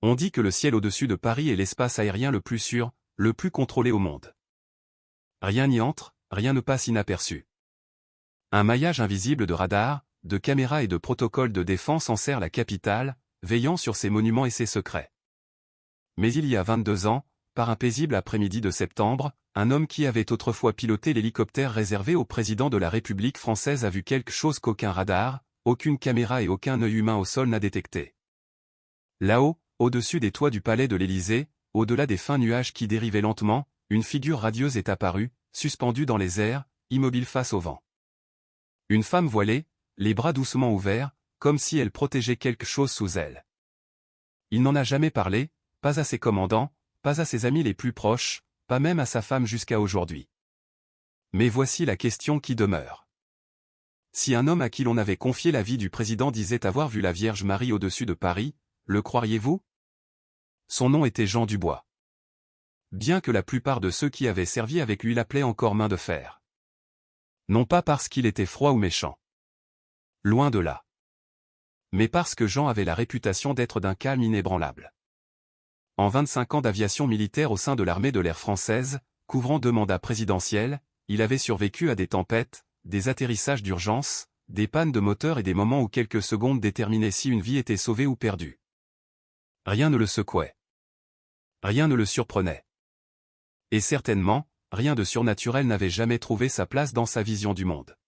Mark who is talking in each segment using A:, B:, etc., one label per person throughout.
A: On dit que le ciel au-dessus de Paris est l'espace aérien le plus sûr, le plus contrôlé au monde. Rien n'y entre, rien ne passe inaperçu. Un maillage invisible de radars, de caméras et de protocoles de défense enserre la capitale, veillant sur ses monuments et ses secrets. Mais il y a 22 ans, par un paisible après-midi de septembre, un homme qui avait autrefois piloté l'hélicoptère réservé au président de la République française a vu quelque chose qu'aucun radar, aucune caméra et aucun œil humain au sol n'a détecté. Là-haut, au-dessus des toits du palais de l'Élysée, au-delà des fins nuages qui dérivaient lentement, une figure radieuse est apparue, suspendue dans les airs, immobile face au vent. Une femme voilée, les bras doucement ouverts, comme si elle protégeait quelque chose sous elle. Il n'en a jamais parlé, pas à ses commandants, pas à ses amis les plus proches, pas même à sa femme jusqu'à aujourd'hui. Mais voici la question qui demeure. Si un homme à qui l'on avait confié la vie du président disait avoir vu la Vierge Marie au-dessus de Paris, le croiriez-vous? Son nom était Jean Dubois. Bien que la plupart de ceux qui avaient servi avec lui l'appelaient encore main de fer. Non pas parce qu'il était froid ou méchant. Loin de là. Mais parce que Jean avait la réputation d'être d'un calme inébranlable. En 25 ans d'aviation militaire au sein de l'armée de l'air française, couvrant 2 mandats présidentiels, il avait survécu à des tempêtes, des atterrissages d'urgence, des pannes de moteur et des moments où quelques secondes déterminaient si une vie était sauvée ou perdue. Rien ne le secouait. Rien ne le surprenait. Et certainement, rien de surnaturel n'avait jamais trouvé sa place dans sa vision du monde.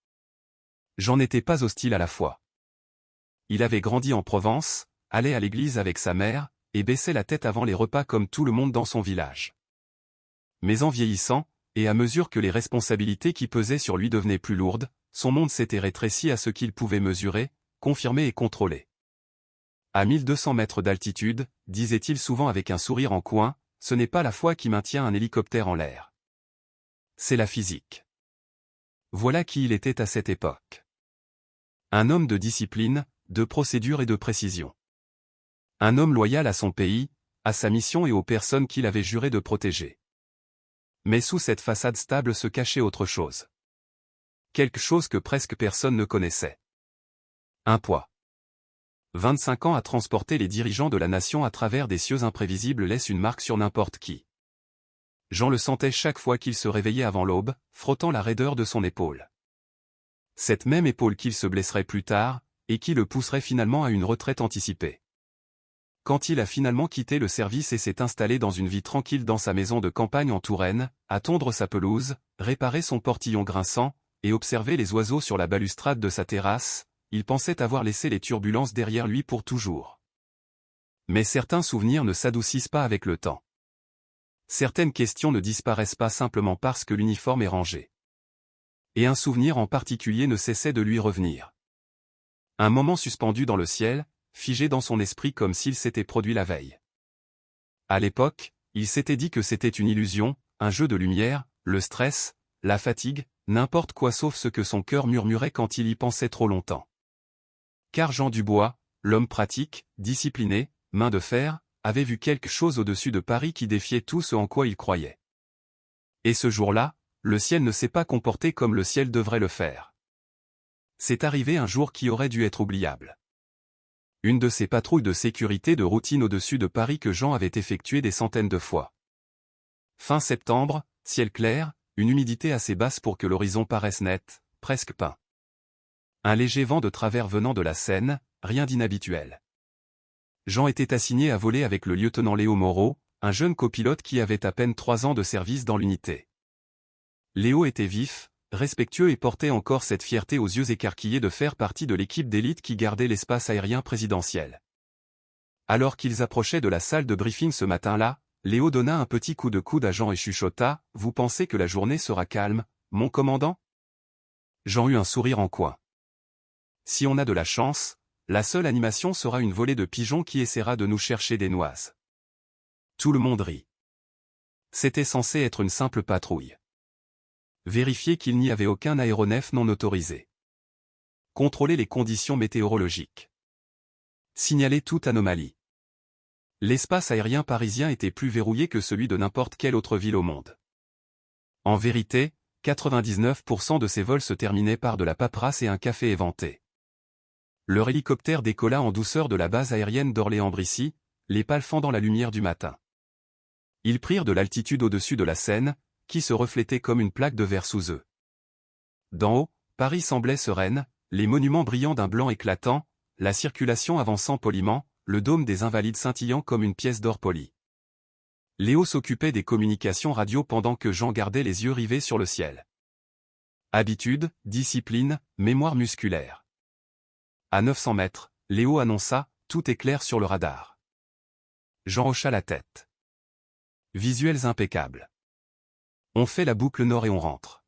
A: Jean n'était pas hostile à la foi. Il avait grandi en Provence, allait à l'église avec sa mère, et baissait la tête avant les repas comme tout le monde dans son village. Mais en vieillissant, et à mesure que les responsabilités qui pesaient sur lui devenaient plus lourdes, son monde s'était rétréci à ce qu'il pouvait mesurer, confirmer et contrôler. À 1200 mètres d'altitude, disait-il souvent avec un sourire en coin, ce n'est pas la foi qui maintient un hélicoptère en l'air. C'est la physique. Voilà qui il était à cette époque. Un homme de discipline, de procédure et de précision. Un homme loyal à son pays, à sa mission et aux personnes qu'il avait juré de protéger. Mais sous cette façade stable se cachait autre chose. Quelque chose que presque personne ne connaissait. Un poids. 25 ans à transporter les dirigeants de la nation à travers des cieux imprévisibles laisse une marque sur n'importe qui. Jean le sentait chaque fois qu'il se réveillait avant l'aube, frottant la raideur de son épaule. Cette même épaule qu'il se blesserait plus tard, et qui le pousserait finalement à une retraite anticipée. Quand il a finalement quitté le service et s'est installé dans une vie tranquille dans sa maison de campagne en Touraine, à tondre sa pelouse, réparer son portillon grinçant, et observer les oiseaux sur la balustrade de sa terrasse, il pensait avoir laissé les turbulences derrière lui pour toujours. Mais certains souvenirs ne s'adoucissent pas avec le temps. Certaines questions ne disparaissent pas simplement parce que l'uniforme est rangé. Et un souvenir en particulier ne cessait de lui revenir. Un moment suspendu dans le ciel, figé dans son esprit comme s'il s'était produit la veille. À l'époque, il s'était dit que c'était une illusion, un jeu de lumière, le stress, la fatigue, n'importe quoi sauf ce que son cœur murmurait quand il y pensait trop longtemps. Car Jean Dubois, l'homme pratique, discipliné, main de fer, avait vu quelque chose au-dessus de Paris qui défiait tout ce en quoi il croyait. Et ce jour-là, le ciel ne s'est pas comporté comme le ciel devrait le faire. C'est arrivé un jour qui aurait dû être oubliable. Une de ces patrouilles de sécurité de routine au-dessus de Paris que Jean avait effectuées des centaines de fois. Fin septembre, ciel clair, une humidité assez basse pour que l'horizon paraisse net, presque peint. Un léger vent de travers venant de la Seine, rien d'inhabituel. Jean était assigné à voler avec le lieutenant Léo Moreau, un jeune copilote qui avait à peine 3 ans de service dans l'unité. Léo était vif, respectueux et portait encore cette fierté aux yeux écarquillés de faire partie de l'équipe d'élite qui gardait l'espace aérien présidentiel. Alors qu'ils approchaient de la salle de briefing ce matin-là, Léo donna un petit coup de coude à Jean et chuchota « Vous pensez que la journée sera calme, mon commandant ?» Jean eut un sourire en coin. Si on a de la chance, la seule animation sera une volée de pigeons qui essaiera de nous chercher des noises. Tout le monde rit. C'était censé être une simple patrouille. Vérifier qu'il n'y avait aucun aéronef non autorisé. Contrôler les conditions météorologiques. Signaler toute anomalie. L'espace aérien parisien était plus verrouillé que celui de n'importe quelle autre ville au monde. En vérité, 99% de ces vols se terminaient par de la paperasse et un café éventé. Leur hélicoptère décolla en douceur de la base aérienne d'Orléans-Brissy, les pales fendant la lumière du matin. Ils prirent de l'altitude au-dessus de la Seine, qui se reflétait comme une plaque de verre sous eux. D'en haut, Paris semblait sereine, les monuments brillant d'un blanc éclatant, la circulation avançant poliment, le dôme des Invalides scintillant comme une pièce d'or polie. Léo s'occupait des communications radio pendant que Jean gardait les yeux rivés sur le ciel. Habitude, discipline, mémoire musculaire. À 900 mètres, Léo annonça « Tout est clair sur le radar ». Jean hocha la tête. Visuels impeccables. On fait la boucle nord et on rentre.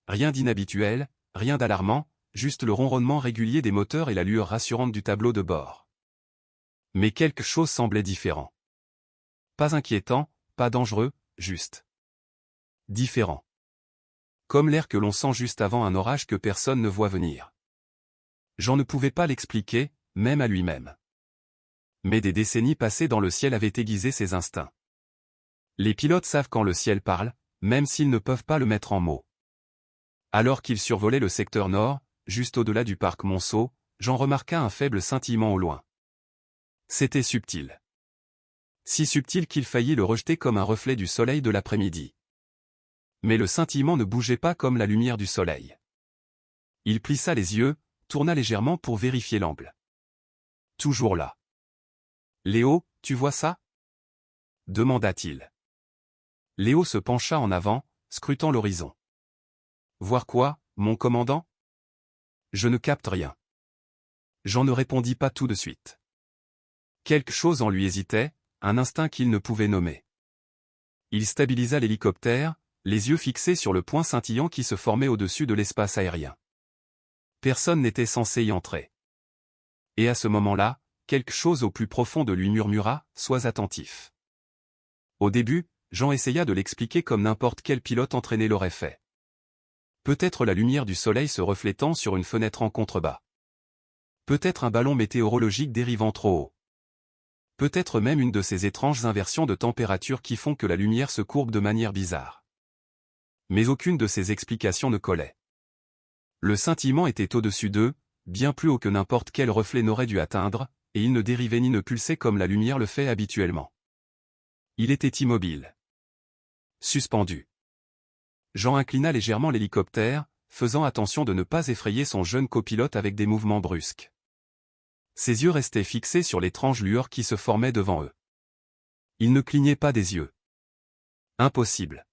A: Rien d'inhabituel, rien d'alarmant, juste le ronronnement régulier des moteurs et la lueur rassurante du tableau de bord. Mais quelque chose semblait différent. Pas inquiétant, pas dangereux, juste. Différent. Comme l'air que l'on sent juste avant un orage que personne ne voit venir. Jean ne pouvait pas l'expliquer, même à lui-même. Mais des décennies passées dans le ciel avaient aiguisé ses instincts. Les pilotes savent quand le ciel parle, même s'ils ne peuvent pas le mettre en mots. Alors qu'il survolait le secteur nord, juste au-delà du parc Monceau, Jean remarqua un faible scintillement au loin. C'était subtil. Si subtil qu'il faillit le rejeter comme un reflet du soleil de l'après-midi. Mais le scintillement ne bougeait pas comme la lumière du soleil. Il plissa les yeux, tourna légèrement pour vérifier l'angle. Toujours là. « Léo, tu vois ça ?» demanda-t-il. Léo se pencha en avant, scrutant l'horizon. « Voir quoi, mon commandant ?» Je ne capte rien. Jean ne répondit pas tout de suite. Quelque chose en lui hésitait, un instinct qu'il ne pouvait nommer. Il stabilisa l'hélicoptère, les yeux fixés sur le point scintillant qui se formait au-dessus de l'espace aérien. Personne n'était censé y entrer. Et à ce moment-là, quelque chose au plus profond de lui murmura « Sois attentif ». Au début, Jean essaya de l'expliquer comme n'importe quel pilote entraîné l'aurait fait. Peut-être la lumière du soleil se reflétant sur une fenêtre en contrebas. Peut-être un ballon météorologique dérivant trop haut. Peut-être même une de ces étranges inversions de température qui font que la lumière se courbe de manière bizarre. Mais aucune de ces explications ne collait. Le scintillement était au-dessus d'eux, bien plus haut que n'importe quel reflet n'aurait dû atteindre, et il ne dérivait ni ne pulsait comme la lumière le fait habituellement. Il était immobile. Suspendu. Jean inclina légèrement l'hélicoptère, faisant attention de ne pas effrayer son jeune copilote avec des mouvements brusques. Ses yeux restaient fixés sur l'étrange lueur qui se formait devant eux. Il ne clignait pas des yeux. Impossible.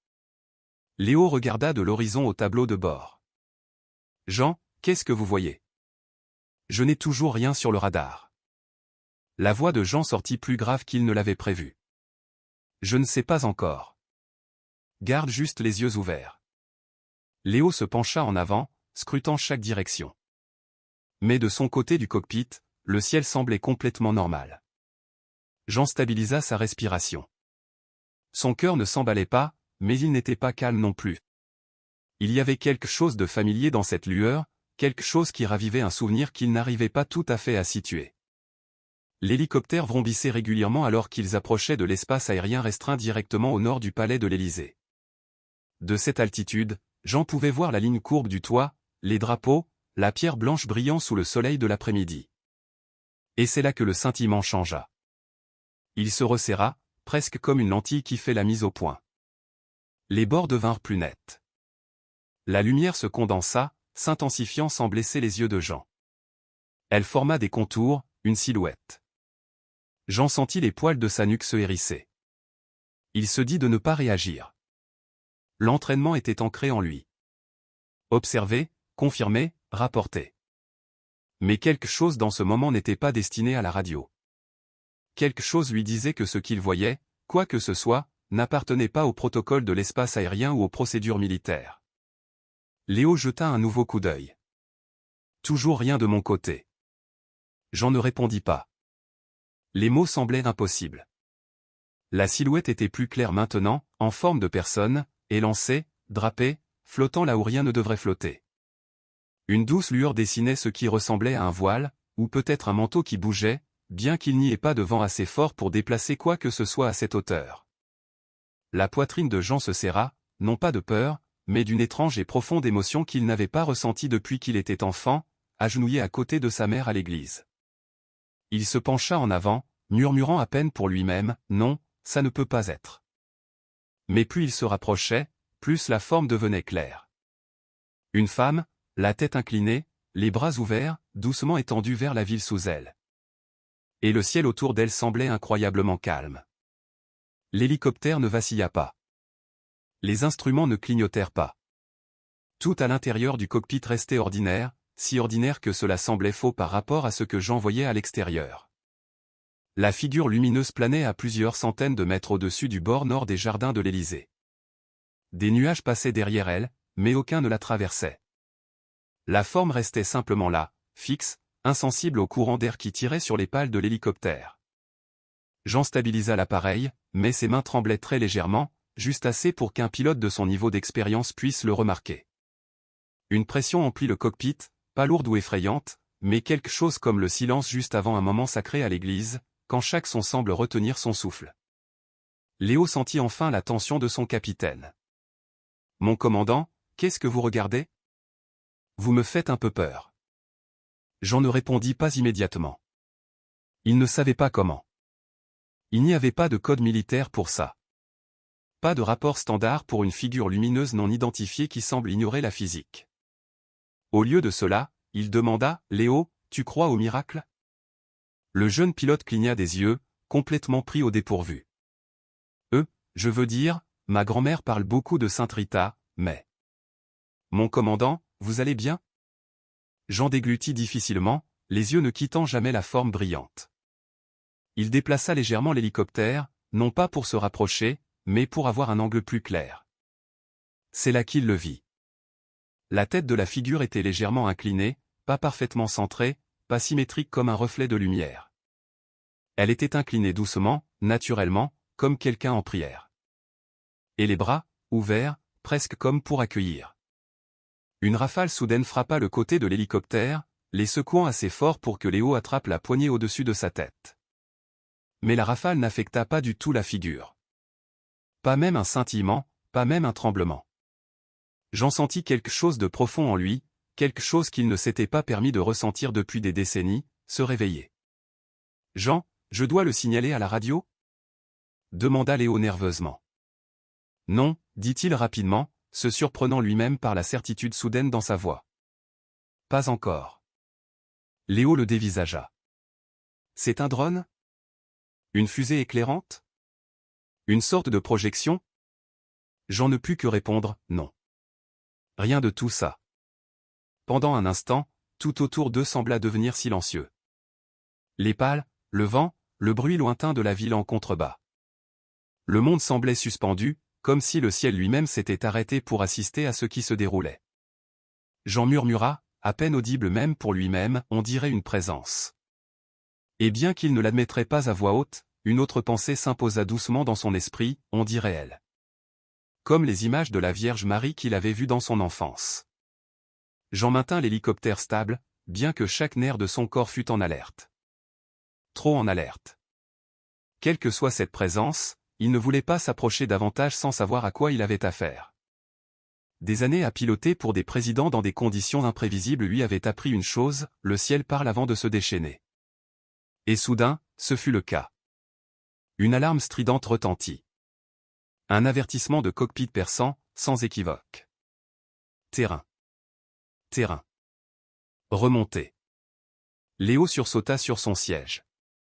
A: Léo regarda de l'horizon au tableau de bord. « Jean, qu'est-ce que vous voyez ? » Je n'ai toujours rien sur le radar. La voix de Jean sortit plus grave qu'il ne l'avait prévu. Je ne sais pas encore. Garde juste les yeux ouverts. Léo se pencha en avant, scrutant chaque direction. Mais de son côté du cockpit, le ciel semblait complètement normal. Jean stabilisa sa respiration. Son cœur ne s'emballait pas, mais il n'était pas calme non plus. Il y avait quelque chose de familier dans cette lueur, quelque chose qui ravivait un souvenir qu'il n'arrivait pas tout à fait à situer. L'hélicoptère vrombissait régulièrement alors qu'ils approchaient de l'espace aérien restreint directement au nord du palais de l'Élysée. De cette altitude, Jean pouvait voir la ligne courbe du toit, les drapeaux, la pierre blanche brillant sous le soleil de l'après-midi. Et c'est là que le scintillement changea. Il se resserra, presque comme une lentille qui fait la mise au point. Les bords devinrent plus nets. La lumière se condensa, s'intensifiant sans blesser les yeux de Jean. Elle forma des contours, une silhouette. Jean sentit les poils de sa nuque se hérisser. Il se dit de ne pas réagir. L'entraînement était ancré en lui. Observer, confirmer, rapporter. Mais quelque chose dans ce moment n'était pas destiné à la radio. Quelque chose lui disait que ce qu'il voyait, quoi que ce soit, n'appartenait pas au protocole de l'espace aérien ou aux procédures militaires. Léo jeta un nouveau coup d'œil. Toujours rien de mon côté. Jean ne répondit pas. Les mots semblaient impossibles. La silhouette était plus claire maintenant, en forme de personne, élancée, drapée, flottant là où rien ne devrait flotter. Une douce lueur dessinait ce qui ressemblait à un voile, ou peut-être un manteau qui bougeait, bien qu'il n'y ait pas de vent assez fort pour déplacer quoi que ce soit à cette hauteur. La poitrine de Jean se serra, non pas de peur, mais d'une étrange et profonde émotion qu'il n'avait pas ressentie depuis qu'il était enfant, agenouillé à côté de sa mère à l'église. Il se pencha en avant, murmurant à peine pour lui-même, « Non, ça ne peut pas être. » Mais plus il se rapprochait, plus la forme devenait claire. Une femme, la tête inclinée, les bras ouverts, doucement étendus vers la ville sous elle. Et le ciel autour d'elle semblait incroyablement calme. L'hélicoptère ne vacilla pas. Les instruments ne clignotèrent pas. Tout à l'intérieur du cockpit restait ordinaire, si ordinaire que cela semblait faux par rapport à ce que Jean voyait à l'extérieur. La figure lumineuse planait à plusieurs centaines de mètres au-dessus du bord nord des jardins de l'Élysée. Des nuages passaient derrière elle, mais aucun ne la traversait. La forme restait simplement là, fixe, insensible au courant d'air qui tirait sur les pales de l'hélicoptère. Jean stabilisa l'appareil, mais ses mains tremblaient très légèrement, juste assez pour qu'un pilote de son niveau d'expérience puisse le remarquer. Une pression emplit le cockpit, pas lourde ou effrayante, mais quelque chose comme le silence juste avant un moment sacré à l'église, quand chaque son semble retenir son souffle. Léo sentit enfin la tension de son capitaine. « Mon commandant, qu'est-ce que vous regardez ? Vous me faites un peu peur. » Jean ne répondit pas immédiatement. Il ne savait pas comment. Il n'y avait pas de code militaire pour ça. Pas de rapport standard pour une figure lumineuse non identifiée qui semble ignorer la physique. Au lieu de cela, il demanda, « Léo, tu crois au miracle ?» Le jeune pilote cligna des yeux, complètement pris au dépourvu. « Je veux dire, ma grand-mère parle beaucoup de Sainte Rita, mais... » « Mon commandant, vous allez bien ?» Jean déglutit difficilement, les yeux ne quittant jamais la forme brillante. Il déplaça légèrement l'hélicoptère, non pas pour se rapprocher, mais pour avoir un angle plus clair. C'est là qu'il le vit. La tête de la figure était légèrement inclinée, pas parfaitement centrée, pas symétrique comme un reflet de lumière. Elle était inclinée doucement, naturellement, comme quelqu'un en prière. Et les bras, ouverts, presque comme pour accueillir. Une rafale soudaine frappa le côté de l'hélicoptère, les secouant assez fort pour que Léo attrape la poignée au-dessus de sa tête. Mais la rafale n'affecta pas du tout la figure. Pas même un scintillement, pas même un tremblement. Jean sentit quelque chose de profond en lui, quelque chose qu'il ne s'était pas permis de ressentir depuis des décennies, se réveiller. « Jean, je dois le signaler à la radio ?» demanda Léo nerveusement. « Non, » dit-il rapidement, se surprenant lui-même par la certitude soudaine dans sa voix. « Pas encore. » Léo le dévisagea. « C'est un drone ? Une fusée éclairante ? Une sorte de projection ? » Jean ne put que répondre « non. » Rien de tout ça. Pendant un instant, tout autour d'eux sembla devenir silencieux. Les pales, le vent, le bruit lointain de la ville en contrebas. Le monde semblait suspendu, comme si le ciel lui-même s'était arrêté pour assister à ce qui se déroulait. Jean murmura, à peine audible même pour lui-même, on dirait une présence. Et bien qu'il ne l'admettrait pas à voix haute, une autre pensée s'imposa doucement dans son esprit, on dirait elle. Comme les images de la Vierge Marie qu'il avait vues dans son enfance. Jean maintint l'hélicoptère stable, bien que chaque nerf de son corps fût en alerte. Trop en alerte. Quelle que soit cette présence, il ne voulait pas s'approcher davantage sans savoir à quoi il avait affaire. Des années à piloter pour des présidents dans des conditions imprévisibles lui avaient appris une chose, le ciel parle avant de se déchaîner. Et soudain, ce fut le cas. Une alarme stridente retentit. Un avertissement de cockpit perçant, sans équivoque. Terrain. Terrain. Remontée. Léo sursauta sur son siège.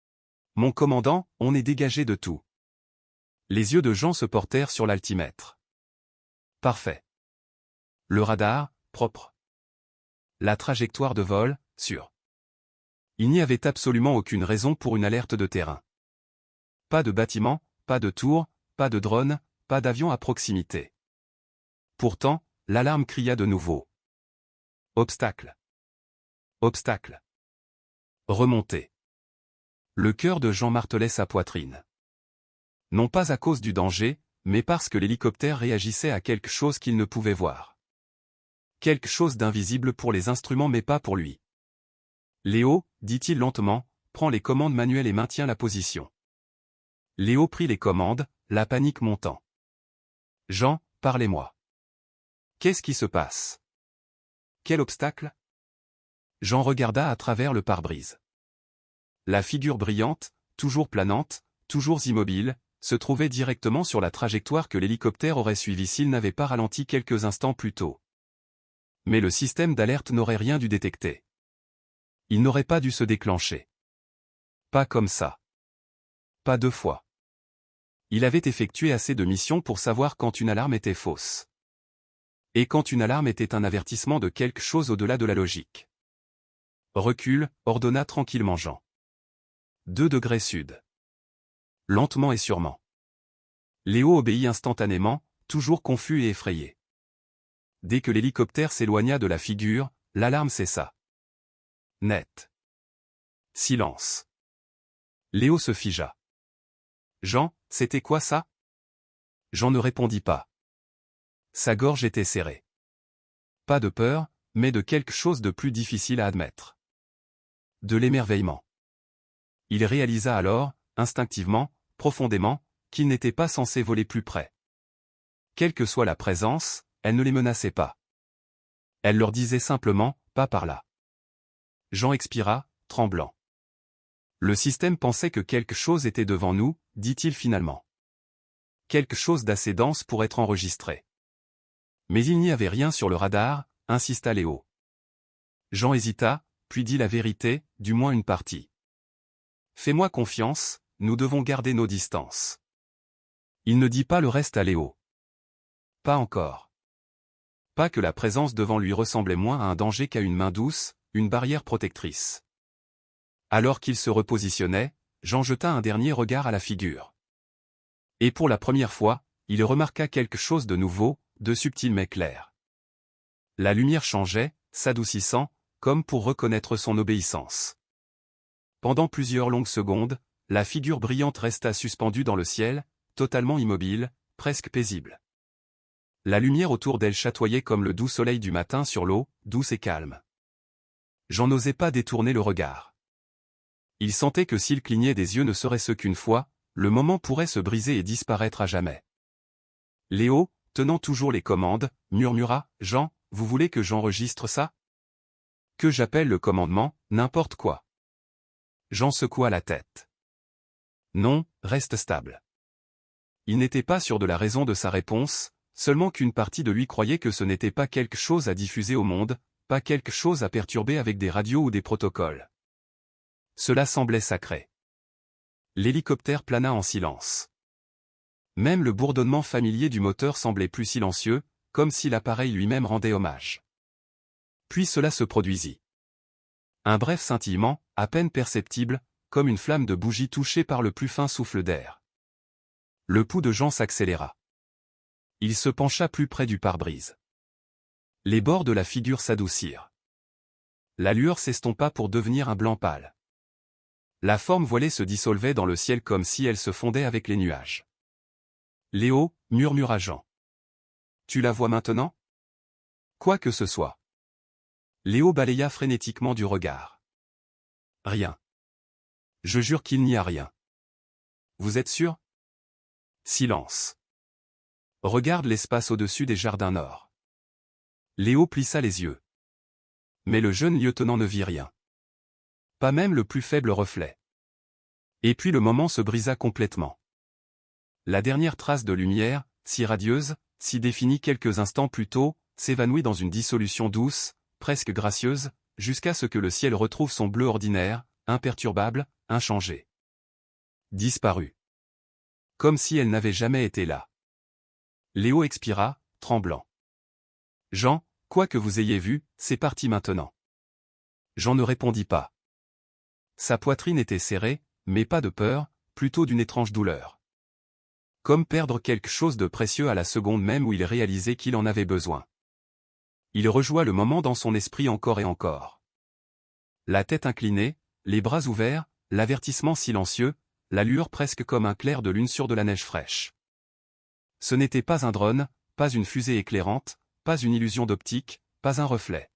A: « Mon commandant, on est dégagé de tout. » Les yeux de Jean se portèrent sur l'altimètre. Parfait. Le radar, propre. La trajectoire de vol, sûre. Il n'y avait absolument aucune raison pour une alerte de terrain. Pas de bâtiment, pas de tour, pas de drone, pas d'avion à proximité. Pourtant, l'alarme cria de nouveau. Obstacle. Obstacle. Remontée. Le cœur de Jean martelait sa poitrine. Non pas à cause du danger, mais parce que l'hélicoptère réagissait à quelque chose qu'il ne pouvait voir. Quelque chose d'invisible pour les instruments mais pas pour lui. « Léo, » dit-il lentement, prends les commandes manuelles et maintient la position. Léo prit les commandes, la panique montant. « Jean, parlez-moi. Qu'est-ce qui se passe? Quel obstacle ?» Jean regarda à travers le pare-brise. La figure brillante, toujours planante, toujours immobile, se trouvait directement sur la trajectoire que l'hélicoptère aurait suivie s'il n'avait pas ralenti quelques instants plus tôt. Mais le système d'alerte n'aurait rien dû détecter. Il n'aurait pas dû se déclencher. Pas comme ça. Pas 2 fois. Il avait effectué assez de missions pour savoir quand une alarme était fausse. Et quand une alarme était un avertissement de quelque chose au-delà de la logique. Recule, ordonna tranquillement Jean. 2 degrés sud. Lentement et sûrement. Léo obéit instantanément, toujours confus et effrayé. Dès que l'hélicoptère s'éloigna de la figure, l'alarme cessa. Net. Silence. Léo se figea. Jean, c'était quoi ça? Jean ne répondit pas. Sa gorge était serrée. Pas de peur, mais de quelque chose de plus difficile à admettre. De l'émerveillement. Il réalisa alors, instinctivement, profondément, qu'il n'était pas censé voler plus près. Quelle que soit la présence, elle ne les menaçait pas. Elle leur disait simplement, pas par là. Jean expira, tremblant. Le système pensait que quelque chose était devant nous, dit-il finalement. Quelque chose d'assez dense pour être enregistré. Mais il n'y avait rien sur le radar, insista Léo. Jean hésita, puis dit la vérité, du moins une partie. Fais-moi confiance, nous devons garder nos distances. Il ne dit pas le reste à Léo. Pas encore. Pas que la présence devant lui ressemblait moins à un danger qu'à une main douce, une barrière protectrice. Alors qu'il se repositionnait, Jean jeta un dernier regard à la figure. Et pour la première fois, il remarqua quelque chose de nouveau, de subtil mais clair. La lumière changeait, s'adoucissant, comme pour reconnaître son obéissance. Pendant plusieurs longues secondes, la figure brillante resta suspendue dans le ciel, totalement immobile, presque paisible. La lumière autour d'elle chatoyait comme le doux soleil du matin sur l'eau, douce et calme. Jean n'osait pas détourner le regard. Il sentait que s'il clignait des yeux ne serait-ce qu'une fois, le moment pourrait se briser et disparaître à jamais. Léo, tenant toujours les commandes, murmura, « Jean, vous voulez que j'enregistre ça? Que j'appelle le commandement, n'importe quoi. » Jean secoua la tête. Non, reste stable. Il n'était pas sûr de la raison de sa réponse, seulement qu'une partie de lui croyait que ce n'était pas quelque chose à diffuser au monde, pas quelque chose à perturber avec des radios ou des protocoles. Cela semblait sacré. L'hélicoptère plana en silence. Même le bourdonnement familier du moteur semblait plus silencieux, comme si l'appareil lui-même rendait hommage. Puis cela se produisit. Un bref scintillement, à peine perceptible, comme une flamme de bougie touchée par le plus fin souffle d'air. Le pouls de Jean s'accéléra. Il se pencha plus près du pare-brise. Les bords de la figure s'adoucirent. La lueur s'estompa pour devenir un blanc pâle. La forme voilée se dissolvait dans le ciel comme si elle se fondait avec les nuages. Léo, murmura Jean. Tu la vois maintenant? Quoi que ce soit. Léo balaya frénétiquement du regard. Rien. Je jure qu'il n'y a rien. Vous êtes sûr? Silence. Regarde l'espace au-dessus des jardins nord. Léo plissa les yeux. Mais le jeune lieutenant ne vit rien. Pas même le plus faible reflet. Et puis le moment se brisa complètement. La dernière trace de lumière, si radieuse, si définie quelques instants plus tôt, s'évanouit dans une dissolution douce, presque gracieuse, jusqu'à ce que le ciel retrouve son bleu ordinaire, imperturbable, inchangé. Disparut. Comme si elle n'avait jamais été là. Léo expira, tremblant. Jean, quoi que vous ayez vu, c'est parti maintenant. Jean ne répondit pas. Sa poitrine était serrée, mais pas de peur, plutôt d'une étrange douleur. Comme perdre quelque chose de précieux à la seconde même où il réalisait qu'il en avait besoin. Il rejoua le moment dans son esprit encore et encore. La tête inclinée, les bras ouverts, l'avertissement silencieux, la lueur presque comme un clair de lune sur de la neige fraîche. Ce n'était pas un drone, pas une fusée éclairante, pas une illusion d'optique, pas un reflet.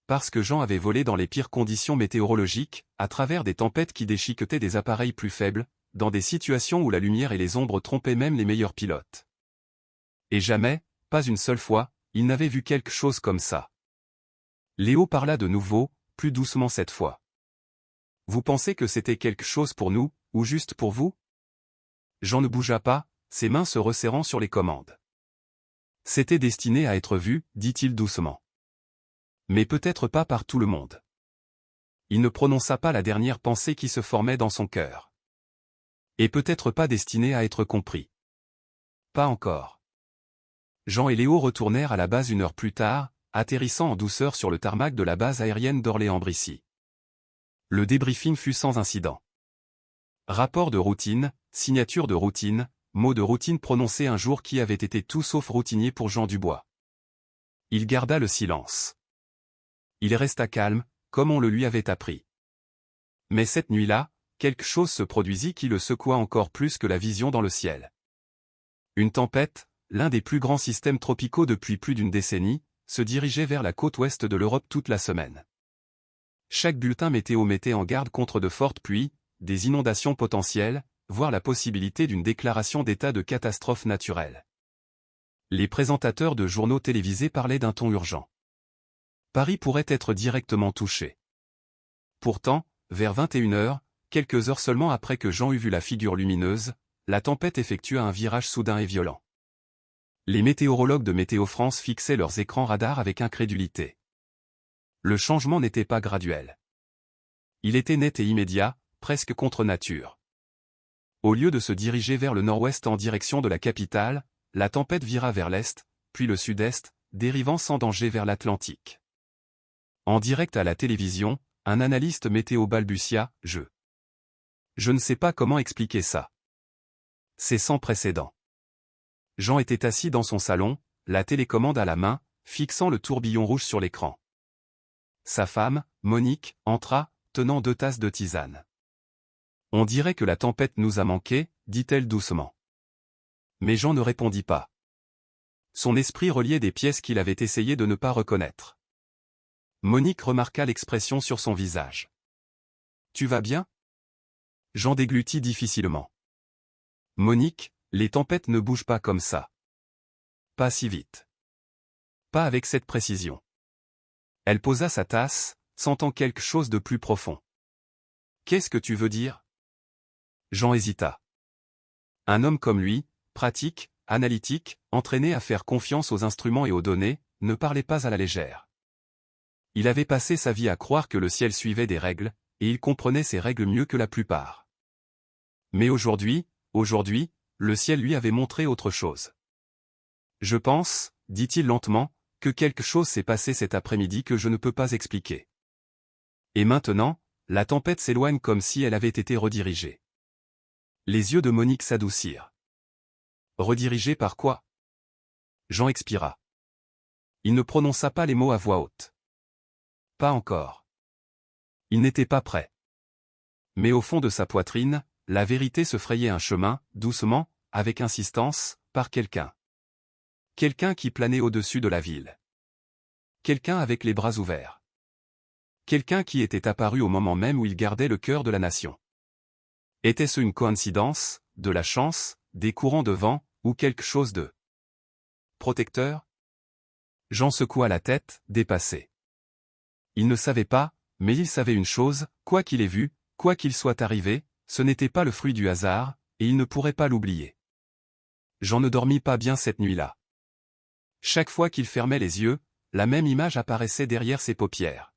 A: Parce que Jean avait volé dans les pires conditions météorologiques, à travers des tempêtes qui déchiquetaient des appareils plus faibles, dans des situations où la lumière et les ombres trompaient même les meilleurs pilotes. Et jamais, pas une seule fois, il n'avait vu quelque chose comme ça. Léo parla de nouveau, plus doucement cette fois. Vous pensez que c'était quelque chose pour nous, ou juste pour vous? Jean ne bougea pas, ses mains se resserrant sur les commandes. C'était destiné à être vu, dit-il doucement. Mais peut-être pas par tout le monde. Il ne prononça pas la dernière pensée qui se formait dans son cœur. Et peut-être pas destiné à être compris. Pas encore. Jean et Léo retournèrent à la base une heure plus tard, atterrissant en douceur sur le tarmac de la base aérienne d'Orléans-Brissy. Le débriefing fut sans incident. Rapport de routine, signature de routine, mot de routine prononcé un jour qui avait été tout sauf routinier pour Jean Dubois. Il garda le silence. Il resta calme, comme on le lui avait appris. Mais cette nuit-là, quelque chose se produisit qui le secoua encore plus que la vision dans le ciel. Une tempête, l'un des plus grands systèmes tropicaux depuis plus d'une décennie, se dirigeait vers la côte ouest de l'Europe toute la semaine. Chaque bulletin météo mettait en garde contre de fortes pluies, des inondations potentielles, voire la possibilité d'une déclaration d'état de catastrophe naturelle. Les présentateurs de journaux télévisés parlaient d'un ton urgent. Paris pourrait être directement touché. Pourtant, vers 21h, quelques heures seulement après que Jean eut vu la figure lumineuse, la tempête effectua un virage soudain et violent. Les météorologues de Météo France fixaient leurs écrans radars avec incrédulité. Le changement n'était pas graduel. Il était net et immédiat, presque contre nature. Au lieu de se diriger vers le nord-ouest en direction de la capitale, la tempête vira vers l'est, puis le sud-est, dérivant sans danger vers l'Atlantique. En direct à la télévision, un analyste météo balbutia « Je ne sais pas comment expliquer ça. C'est sans précédent. » Jean était assis dans son salon, la télécommande à la main, fixant le tourbillon rouge sur l'écran. Sa femme, Monique, entra, tenant 2 tasses de tisane. « On dirait que la tempête nous a manqué, dit-elle doucement. » Mais Jean ne répondit pas. Son esprit reliait des pièces qu'il avait essayé de ne pas reconnaître. Monique remarqua l'expression sur son visage. « Tu vas bien ?» Jean déglutit difficilement. « Monique, les tempêtes ne bougent pas comme ça. Pas si vite. Pas avec cette précision. » Elle posa sa tasse, sentant quelque chose de plus profond. « Qu'est-ce que tu veux dire ?» Jean hésita. Un homme comme lui, pratique, analytique, entraîné à faire confiance aux instruments et aux données, ne parlait pas à la légère. Il avait passé sa vie à croire que le ciel suivait des règles, et il comprenait ces règles mieux que la plupart. Mais aujourd'hui, le ciel lui avait montré autre chose. « Je pense, dit-il lentement, que quelque chose s'est passé cet après-midi que je ne peux pas expliquer. Et maintenant, la tempête s'éloigne comme si elle avait été redirigée. » Les yeux de Monique s'adoucirent. Redirigée par quoi? Jean expira. Il ne prononça pas les mots à voix haute. Pas encore. Il n'était pas prêt. Mais au fond de sa poitrine, la vérité se frayait un chemin, doucement, avec insistance, par quelqu'un. Quelqu'un qui planait au-dessus de la ville. Quelqu'un avec les bras ouverts. Quelqu'un qui était apparu au moment même où il gardait le cœur de la nation. Était-ce une coïncidence, de la chance, des courants de vent, ou quelque chose de protecteur? Jean secoua la tête, dépassé. Il ne savait pas, mais il savait une chose, quoi qu'il ait vu, quoi qu'il soit arrivé, ce n'était pas le fruit du hasard, et il ne pourrait pas l'oublier. Jean ne dormit pas bien cette nuit-là. Chaque fois qu'il fermait les yeux, la même image apparaissait derrière ses paupières.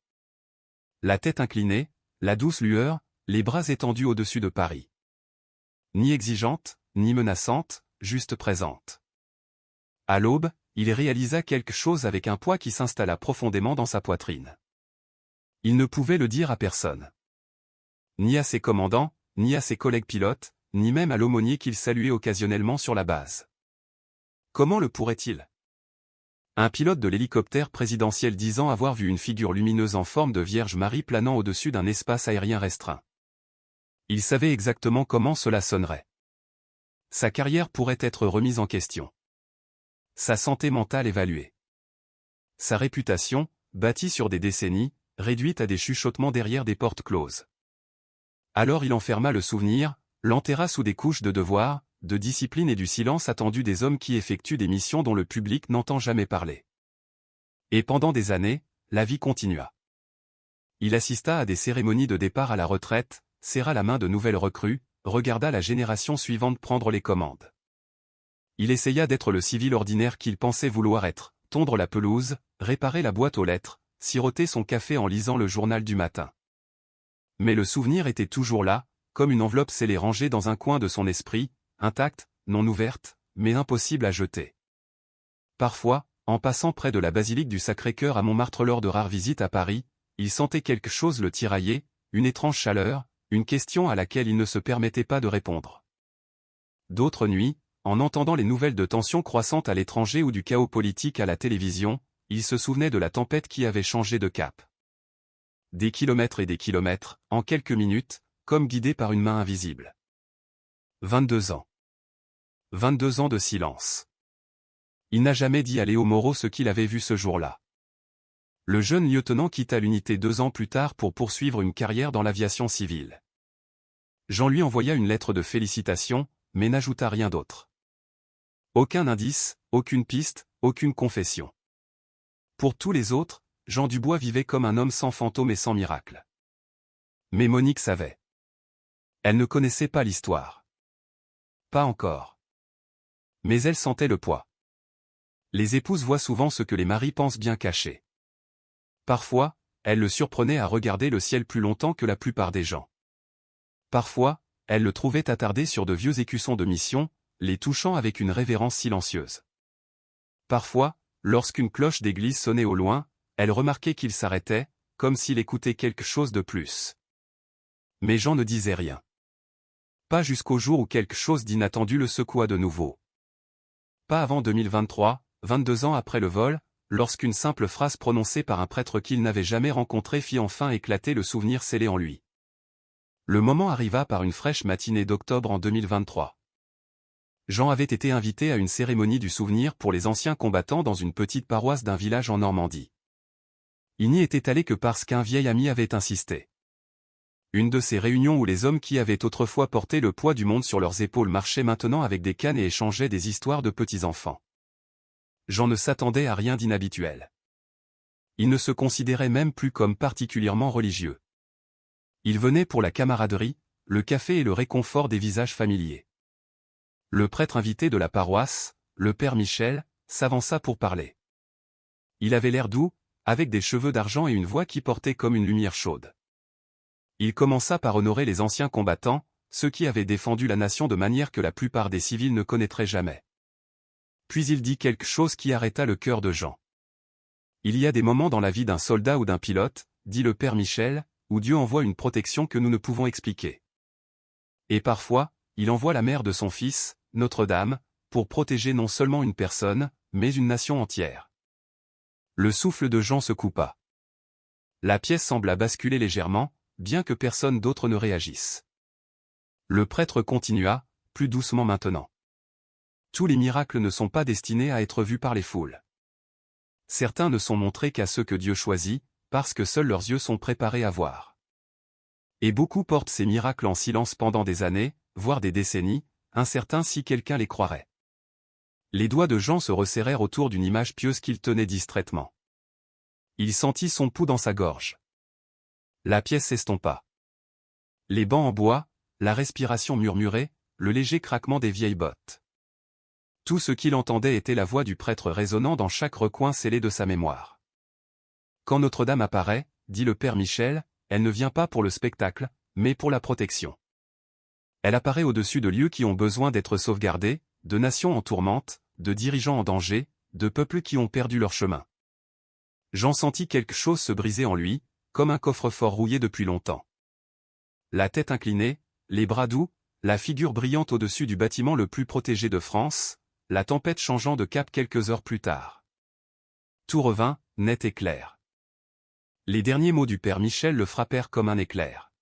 A: La tête inclinée, la douce lueur, les bras étendus au-dessus de Paris. Ni exigeante, ni menaçante, juste présente. À l'aube, il réalisa quelque chose avec un poids qui s'installa profondément dans sa poitrine. Il ne pouvait le dire à personne. Ni à ses commandants, ni à ses collègues pilotes, ni même à l'aumônier qu'il saluait occasionnellement sur la base. Comment le pourrait-il? Un pilote de l'hélicoptère présidentiel disant avoir vu une figure lumineuse en forme de Vierge Marie planant au-dessus d'un espace aérien restreint. Il savait exactement comment cela sonnerait. Sa carrière pourrait être remise en question. Sa santé mentale évaluée. Sa réputation, bâtie sur des décennies, réduite à des chuchotements derrière des portes closes. Alors il enferma le souvenir, l'enterra sous des couches de devoir, de discipline et du silence attendu des hommes qui effectuent des missions dont le public n'entend jamais parler. Et pendant des années, la vie continua. Il assista à des cérémonies de départ à la retraite, serra la main de nouvelles recrues, regarda la génération suivante prendre les commandes. Il essaya d'être le civil ordinaire qu'il pensait vouloir être, tondre la pelouse, réparer la boîte aux lettres, siroter son café en lisant le journal du matin. Mais le souvenir était toujours là, comme une enveloppe scellée rangée dans un coin de son esprit, intacte, non ouverte, mais impossible à jeter. Parfois, en passant près de la basilique du Sacré-Cœur à Montmartre lors de rares visites à Paris, il sentait quelque chose le tirailler, une étrange chaleur, une question à laquelle il ne se permettait pas de répondre. D'autres nuits, en entendant les nouvelles de tensions croissantes à l'étranger ou du chaos politique à la télévision, il se souvenait de la tempête qui avait changé de cap. Des kilomètres et des kilomètres, en quelques minutes, comme guidé par une main invisible. 22 ans. 22 ans de silence. Il n'a jamais dit à Léo Moreau ce qu'il avait vu ce jour-là. Le jeune lieutenant quitta l'unité 2 ans plus tard pour poursuivre une carrière dans l'aviation civile. Jean lui envoya une lettre de félicitations, mais n'ajouta rien d'autre. Aucun indice, aucune piste, aucune confession. Pour tous les autres, Jean Dubois vivait comme un homme sans fantôme et sans miracle. Mais Monique savait. Elle ne connaissait pas l'histoire. Pas encore. Mais elle sentait le poids. Les épouses voient souvent ce que les maris pensent bien cacher. Parfois, elle le surprenait à regarder le ciel plus longtemps que la plupart des gens. Parfois, elle le trouvait attardé sur de vieux écussons de mission, les touchant avec une révérence silencieuse. Parfois, lorsqu'une cloche d'église sonnait au loin, elle remarquait qu'il s'arrêtait, comme s'il écoutait quelque chose de plus. Mais Jean ne disait rien. Pas jusqu'au jour où quelque chose d'inattendu le secoua de nouveau. Pas avant 2023, 22 ans après le vol, lorsqu'une simple phrase prononcée par un prêtre qu'il n'avait jamais rencontré fit enfin éclater le souvenir scellé en lui. Le moment arriva par une fraîche matinée d'octobre en 2023. Jean avait été invité à une cérémonie du souvenir pour les anciens combattants dans une petite paroisse d'un village en Normandie. Il n'y était allé que parce qu'un vieil ami avait insisté. Une de ces réunions où les hommes qui avaient autrefois porté le poids du monde sur leurs épaules marchaient maintenant avec des cannes et échangeaient des histoires de petits-enfants. Jean ne s'attendait à rien d'inhabituel. Il ne se considérait même plus comme particulièrement religieux. Il venait pour la camaraderie, le café et le réconfort des visages familiers. Le prêtre invité de la paroisse, le père Michel, s'avança pour parler. Il avait l'air doux, avec des cheveux d'argent et une voix qui portait comme une lumière chaude. Il commença par honorer les anciens combattants, ceux qui avaient défendu la nation de manière que la plupart des civils ne connaîtraient jamais. Puis il dit quelque chose qui arrêta le cœur de Jean. Il y a des moments dans la vie d'un soldat ou d'un pilote, dit le père Michel, où Dieu envoie une protection que nous ne pouvons expliquer. Et parfois, il envoie la mère de son fils, Notre-Dame, pour protéger non seulement une personne, mais une nation entière. Le souffle de Jean se coupa. La pièce sembla basculer légèrement, bien que personne d'autre ne réagisse. Le prêtre continua, plus doucement maintenant. Tous les miracles ne sont pas destinés à être vus par les foules. Certains ne sont montrés qu'à ceux que Dieu choisit, parce que seuls leurs yeux sont préparés à voir. Et beaucoup portent ces miracles en silence pendant des années, voire des décennies, incertains si quelqu'un les croirait. Les doigts de Jean se resserrèrent autour d'une image pieuse qu'il tenait distraitement. Il sentit son pouls dans sa gorge. La pièce s'estompa. Les bancs en bois, la respiration murmurée, le léger craquement des vieilles bottes. Tout ce qu'il entendait était la voix du prêtre résonnant dans chaque recoin scellé de sa mémoire. Quand Notre-Dame apparaît, dit le père Michel, elle ne vient pas pour le spectacle, mais pour la protection. Elle apparaît au-dessus de lieux qui ont besoin d'être sauvegardés, de nations en tourmente, de dirigeants en danger, de peuples qui ont perdu leur chemin. Jean sentit quelque chose se briser en lui, comme un coffre-fort rouillé depuis longtemps. La tête inclinée, les bras doux, la figure brillante au-dessus du bâtiment le plus protégé de France, la tempête changeant de cap quelques heures plus tard. Tout revint, net et clair. Les derniers mots du père Michel le frappèrent comme un éclair.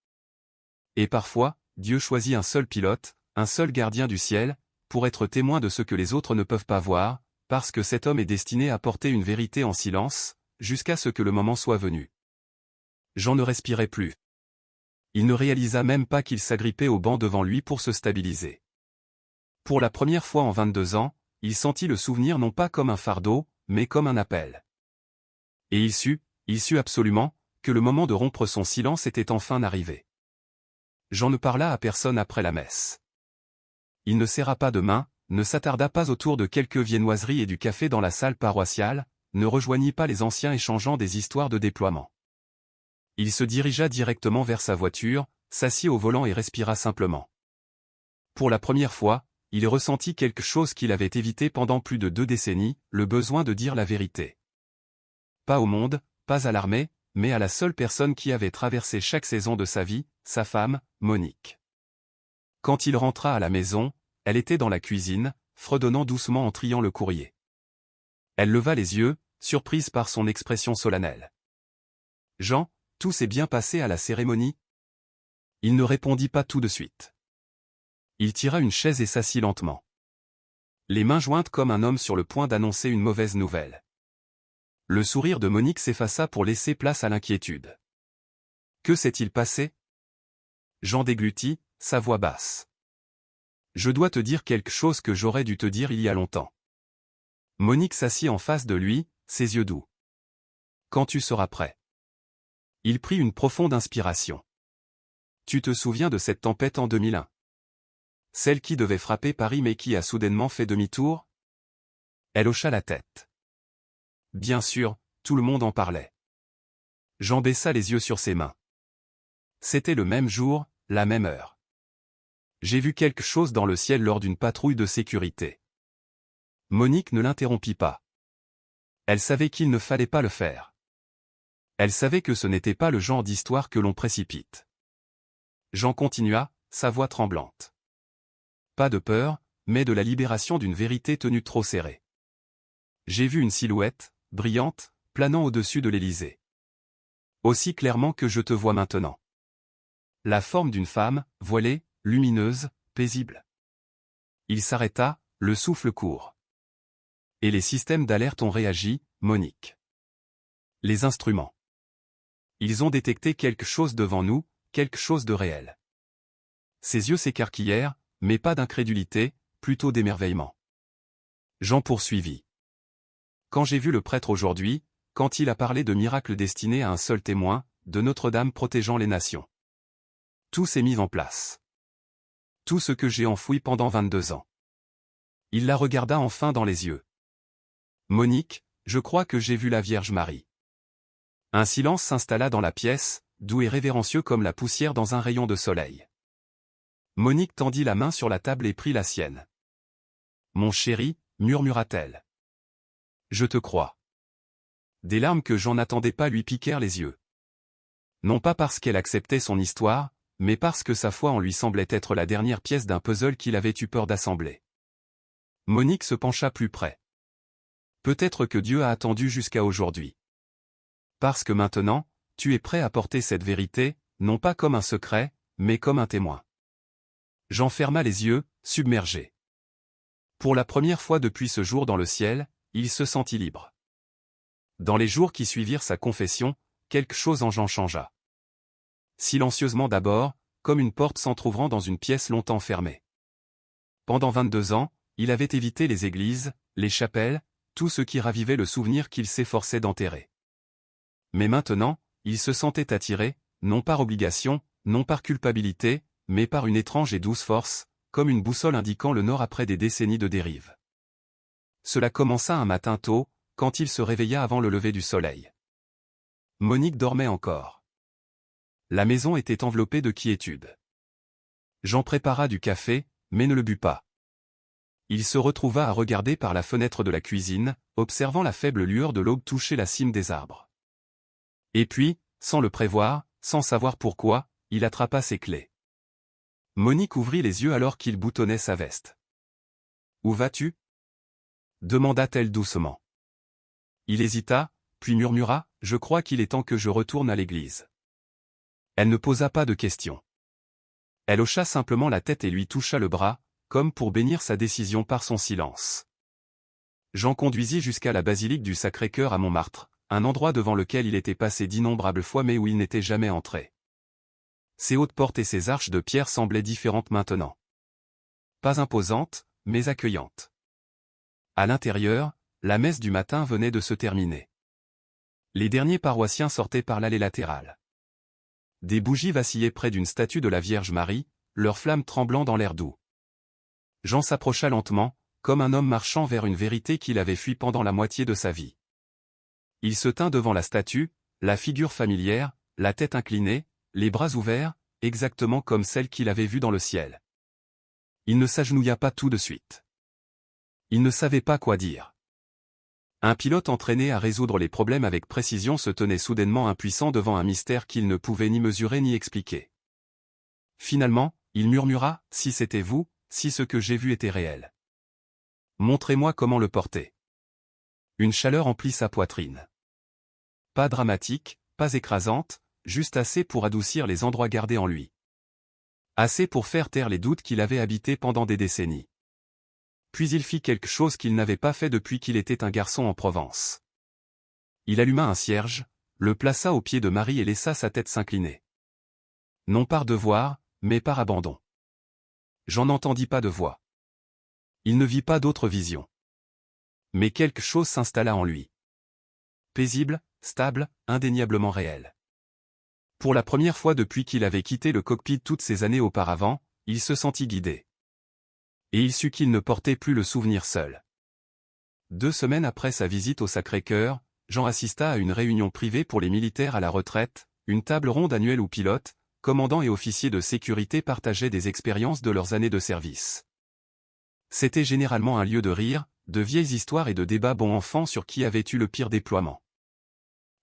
A: Et parfois, Dieu choisit un seul pilote, un seul gardien du ciel, pour être témoin de ce que les autres ne peuvent pas voir, parce que cet homme est destiné à porter une vérité en silence, jusqu'à ce que le moment soit venu. Jean ne respirait plus. Il ne réalisa même pas qu'il s'agrippait au banc devant lui pour se stabiliser. Pour la première fois en 22 ans, il sentit le souvenir non pas comme un fardeau, mais comme un appel. Et il sut absolument, que le moment de rompre son silence était enfin arrivé. Jean ne parla à personne après la messe. Il ne serra pas de main, ne s'attarda pas autour de quelques viennoiseries et du café dans la salle paroissiale, ne rejoignit pas les anciens échangeant des histoires de déploiement. Il se dirigea directement vers sa voiture, s'assit au volant et respira simplement. Pour la première fois, il ressentit quelque chose qu'il avait évité pendant plus de 2 décennies, le besoin de dire la vérité. Pas au monde, pas à l'armée, mais à la seule personne qui avait traversé chaque saison de sa vie, sa femme, Monique. Quand il rentra à la maison, elle était dans la cuisine, fredonnant doucement en triant le courrier. Elle leva les yeux, surprise par son expression solennelle. « Jean, tout s'est bien passé à la cérémonie ?» Il ne répondit pas tout de suite. Il tira une chaise et s'assit lentement. Les mains jointes comme un homme sur le point d'annoncer une mauvaise nouvelle. Le sourire de Monique s'effaça pour laisser place à l'inquiétude. Que s'est-il passé? Jean déglutit, sa voix basse. Je dois te dire quelque chose que j'aurais dû te dire il y a longtemps. Monique s'assit en face de lui, ses yeux doux. Quand tu seras prêt. Il prit une profonde inspiration. Tu te souviens de cette tempête en 2001? Celle qui devait frapper Paris mais qui a soudainement fait demi-tour? Elle hocha la tête. Bien sûr, tout le monde en parlait. Jean baissa les yeux sur ses mains. C'était le même jour, la même heure. J'ai vu quelque chose dans le ciel lors d'une patrouille de sécurité. Monique ne l'interrompit pas. Elle savait qu'il ne fallait pas le faire. Elle savait que ce n'était pas le genre d'histoire que l'on précipite. Jean continua, sa voix tremblante. Pas de peur, mais de la libération d'une vérité tenue trop serrée. J'ai vu une silhouette, brillante, planant au-dessus de l'Élysée. Aussi clairement que je te vois maintenant. La forme d'une femme, voilée, lumineuse, paisible. Il s'arrêta, le souffle court. Et les systèmes d'alerte ont réagi, Monique. Les instruments. Ils ont détecté quelque chose devant nous, quelque chose de réel. Ses yeux s'écarquillèrent, mais pas d'incrédulité, plutôt d'émerveillement. Jean poursuivit. Quand j'ai vu le prêtre aujourd'hui, quand il a parlé de miracles destinés à un seul témoin, de Notre-Dame protégeant les nations. Tout s'est mis en place. Tout ce que j'ai enfoui pendant 22 ans. Il la regarda enfin dans les yeux. Monique, je crois que j'ai vu la Vierge Marie. Un silence s'installa dans la pièce, doux et révérencieux comme la poussière dans un rayon de soleil. Monique tendit la main sur la table et prit la sienne. Mon chéri, murmura-t-elle. Je te crois. Des larmes que Jean n'attendait pas lui piquèrent les yeux. Non pas parce qu'elle acceptait son histoire, mais parce que sa foi en lui semblait être la dernière pièce d'un puzzle qu'il avait eu peur d'assembler. Monique se pencha plus près. Peut-être que Dieu a attendu jusqu'à aujourd'hui. Parce que maintenant, tu es prêt à porter cette vérité, non pas comme un secret, mais comme un témoin. Jean ferma les yeux, submergé. Pour la première fois depuis ce jour dans le ciel, il se sentit libre. Dans les jours qui suivirent sa confession, quelque chose en Jean changea. Silencieusement d'abord, comme une porte s'entr'ouvrant dans une pièce longtemps fermée. Pendant 22 ans, il avait évité les églises, les chapelles, tout ce qui ravivait le souvenir qu'il s'efforçait d'enterrer. Mais maintenant, il se sentait attiré, non par obligation, non par culpabilité, mais par une étrange et douce force, comme une boussole indiquant le nord après des décennies de dérive. Cela commença un matin tôt, quand il se réveilla avant le lever du soleil. Monique dormait encore. La maison était enveloppée de quiétude. Jean prépara du café, mais ne le but pas. Il se retrouva à regarder par la fenêtre de la cuisine, observant la faible lueur de l'aube toucher la cime des arbres. Et puis, sans le prévoir, sans savoir pourquoi, il attrapa ses clés. Monique ouvrit les yeux alors qu'il boutonnait sa veste. « Où vas-tu » demanda-t-elle doucement. Il hésita, puis murmura, « Je crois qu'il est temps que je retourne à l'église. » Elle ne posa pas de questions. Elle hocha simplement la tête et lui toucha le bras, comme pour bénir sa décision par son silence. Jean conduisit jusqu'à la basilique du Sacré-Cœur à Montmartre, un endroit devant lequel il était passé d'innombrables fois mais où il n'était jamais entré. Ses hautes portes et ses arches de pierre semblaient différentes maintenant. Pas imposantes, mais accueillantes. À l'intérieur, la messe du matin venait de se terminer. Les derniers paroissiens sortaient par l'allée latérale. Des bougies vacillaient près d'une statue de la Vierge Marie, leurs flammes tremblant dans l'air doux. Jean s'approcha lentement, comme un homme marchant vers une vérité qu'il avait fui pendant la moitié de sa vie. Il se tint devant la statue, la figure familière, la tête inclinée, les bras ouverts, exactement comme celle qu'il avait vue dans le ciel. Il ne s'agenouilla pas tout de suite. Il ne savait pas quoi dire. Un pilote entraîné à résoudre les problèmes avec précision se tenait soudainement impuissant devant un mystère qu'il ne pouvait ni mesurer ni expliquer. Finalement, il murmura, « Si c'était vous, si ce que j'ai vu était réel. Montrez-moi comment le porter. » Une chaleur emplit sa poitrine. Pas dramatique, pas écrasante, juste assez pour adoucir les endroits gardés en lui. Assez pour faire taire les doutes qu'il avait habités pendant des décennies. Puis il fit quelque chose qu'il n'avait pas fait depuis qu'il était un garçon en Provence. Il alluma un cierge, le plaça aux pieds de Marie et laissa sa tête s'incliner. Non par devoir, mais par abandon. Jean n'entendit pas de voix. Il ne vit pas d'autre vision. Mais quelque chose s'installa en lui. Paisible, stable, indéniablement réel. Pour la première fois depuis qu'il avait quitté le cockpit toutes ces années auparavant, il se sentit guidé. Et il sut qu'il ne portait plus le souvenir seul. 2 semaines après sa visite au Sacré-Cœur, Jean assista à une réunion privée pour les militaires à la retraite, une table ronde annuelle où pilotes, commandants et officiers de sécurité partageaient des expériences de leurs années de service. C'était généralement un lieu de rire, de vieilles histoires et de débats bon enfant sur qui avait eu le pire déploiement.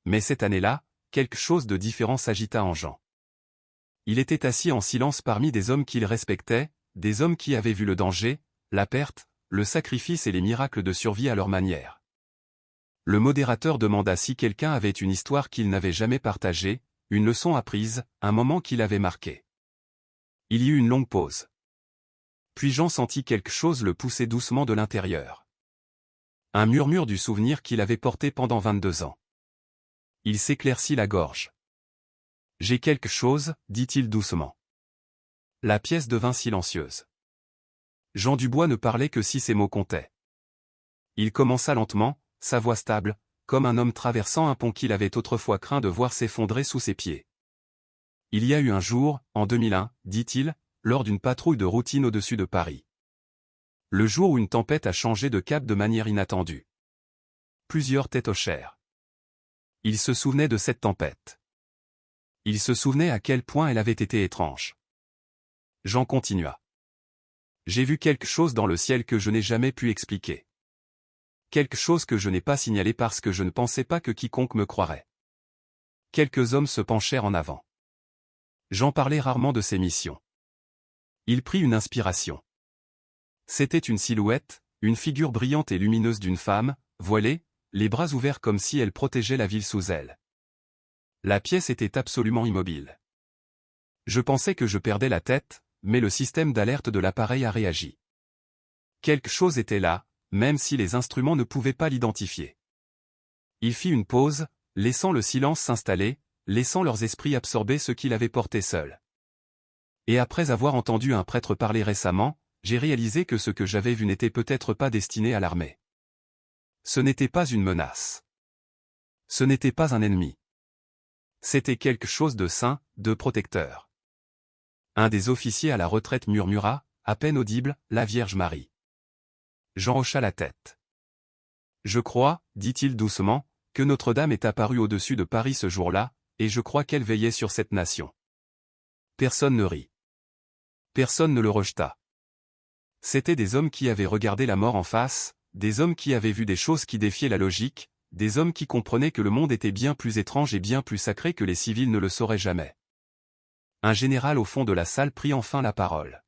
A: Mais cette année-là, quelque chose de différent s'agita en Jean. Il était assis en silence parmi des hommes qu'il respectait, des hommes qui avaient vu le danger, la perte, le sacrifice et les miracles de survie à leur manière. Le modérateur demanda si quelqu'un avait une histoire qu'il n'avait jamais partagée, une leçon apprise, un moment qui l'avait marqué. Il y eut une longue pause. Puis Jean sentit quelque chose le pousser doucement de l'intérieur. Un murmure du souvenir qu'il avait porté pendant 22 ans. Il s'éclaircit la gorge. « J'ai quelque chose, dit-il doucement. » La pièce devint silencieuse. Jean Dubois ne parlait que si ces mots comptaient. Il commença lentement, sa voix stable, comme un homme traversant un pont qu'il avait autrefois craint de voir s'effondrer sous ses pieds. Il y a eu un jour, en 2001, dit-il, lors d'une patrouille de routine au-dessus de Paris. Le jour où une tempête a changé de cap de manière inattendue. Plusieurs têtes hochèrent. Il se souvenait de cette tempête. Il se souvenait à quel point elle avait été étrange. Jean continua. J'ai vu quelque chose dans le ciel que je n'ai jamais pu expliquer. Quelque chose que je n'ai pas signalé parce que je ne pensais pas que quiconque me croirait. Quelques hommes se penchèrent en avant. Jean parlait rarement de ses missions. Il prit une inspiration. C'était une silhouette, une figure brillante et lumineuse d'une femme, voilée, les bras ouverts comme si elle protégeait la ville sous elle. La pièce était absolument immobile. Je pensais que je perdais la tête, mais le système d'alerte de l'appareil a réagi. Quelque chose était là, même si les instruments ne pouvaient pas l'identifier. Il fit une pause, laissant le silence s'installer, laissant leurs esprits absorber ce qu'il avait porté seul. Et après avoir entendu un prêtre parler récemment, j'ai réalisé que ce que j'avais vu n'était peut-être pas destiné à l'armée. Ce n'était pas une menace. Ce n'était pas un ennemi. C'était quelque chose de saint, de protecteur. Un des officiers à la retraite murmura, à peine audible, la Vierge Marie. Jean hocha la tête. Je crois, dit-il doucement, que Notre-Dame est apparue au-dessus de Paris ce jour-là, et je crois qu'elle veillait sur cette nation. Personne ne rit. Personne ne le rejeta. C'étaient des hommes qui avaient regardé la mort en face, des hommes qui avaient vu des choses qui défiaient la logique, des hommes qui comprenaient que le monde était bien plus étrange et bien plus sacré que les civils ne le sauraient jamais. Un général au fond de la salle prit enfin la parole.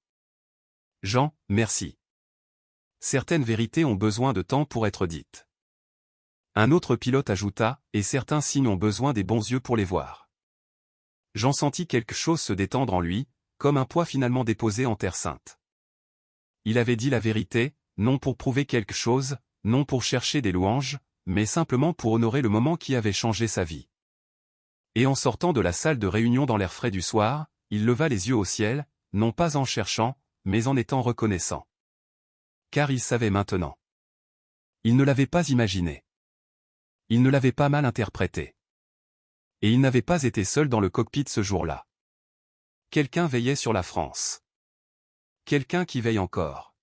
A: Jean, merci. Certaines vérités ont besoin de temps pour être dites. Un autre pilote ajouta, et certains signes ont besoin des bons yeux pour les voir. Jean sentit quelque chose se détendre en lui, comme un poids finalement déposé en terre sainte. Il avait dit la vérité, non pour prouver quelque chose, non pour chercher des louanges, mais simplement pour honorer le moment qui avait changé sa vie. Et en sortant de la salle de réunion dans l'air frais du soir, il leva les yeux au ciel, non pas en cherchant, mais en étant reconnaissant. Car il savait maintenant. Il ne l'avait pas imaginé. Il ne l'avait pas mal interprété. Et il n'avait pas été seul dans le cockpit ce jour-là. Quelqu'un veillait sur la France. Quelqu'un qui veille encore.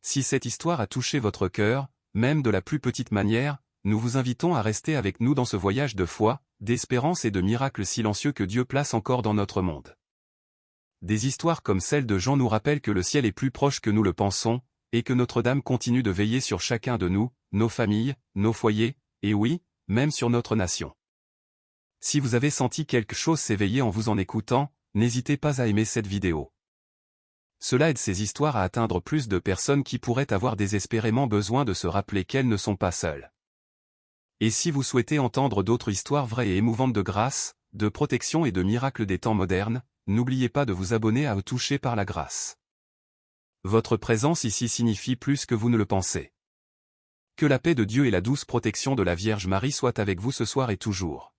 A: Si cette histoire a touché votre cœur, même de la plus petite manière, nous vous invitons à rester avec nous dans ce voyage de foi, d'espérance et de miracles silencieux que Dieu place encore dans notre monde. Des histoires comme celle de Jean nous rappellent que le ciel est plus proche que nous le pensons, et que Notre-Dame continue de veiller sur chacun de nous, nos familles, nos foyers, et oui, même sur notre nation. Si vous avez senti quelque chose s'éveiller en vous en écoutant, n'hésitez pas à aimer cette vidéo. Cela aide ces histoires à atteindre plus de personnes qui pourraient avoir désespérément besoin de se rappeler qu'elles ne sont pas seules. Et si vous souhaitez entendre d'autres histoires vraies et émouvantes de grâce, de protection et de miracles des temps modernes, n'oubliez pas de vous abonner à Touché par la grâce. Votre présence ici signifie plus que vous ne le pensez. Que la paix de Dieu et la douce protection de la Vierge Marie soient avec vous ce soir et toujours.